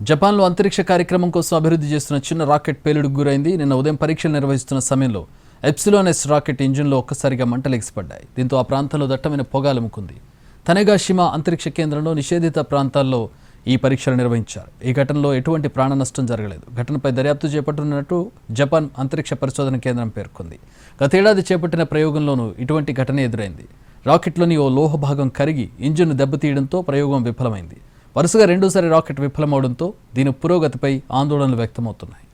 జపాన్లో అంతరిక్ష కార్యక్రమం కోసం అభివృద్ధి చేస్తున్న చిన్న రాకెట్ పేలుడుకు గురైంది. నిన్న ఉదయం పరీక్షలు నిర్వహిస్తున్న సమయంలో ఎప్సిలాన్ ఎస్ రాకెట్ ఇంజిన్లో ఒక్కసారిగా మంటలెగిసిపడ్డాయి. దీంతో ఆ ప్రాంతంలో దట్టమైన పొగ అలుముకుంది. తనేగాషిమా అంతరిక్ష కేంద్రంలో నిషేధిత ప్రాంతాల్లో ఈ పరీక్షలు నిర్వహించారు. ఈ ఘటనలో ఎటువంటి ప్రాణ నష్టం జరగలేదు. ఘటనపై దర్యాప్తు చేపట్టనున్నట్టు జపాన్ అంతరిక్ష పరిశోధన కేంద్రం పేర్కొంది. గతేడాది చేపట్టిన ప్రయోగంలోనూ ఇటువంటి ఘటన ఎదురైంది. రాకెట్లోని ఓ లోహ భాగం కరిగి ఇంజిన్ను దెబ్బతీయడంతో ప్రయోగం విఫలమైంది. వరుసగా రెండోసారి రాకెట్ విఫలమవడంతో దీని పురోగతిపై ఆందోళనలు వ్యక్తమవుతున్నాయి.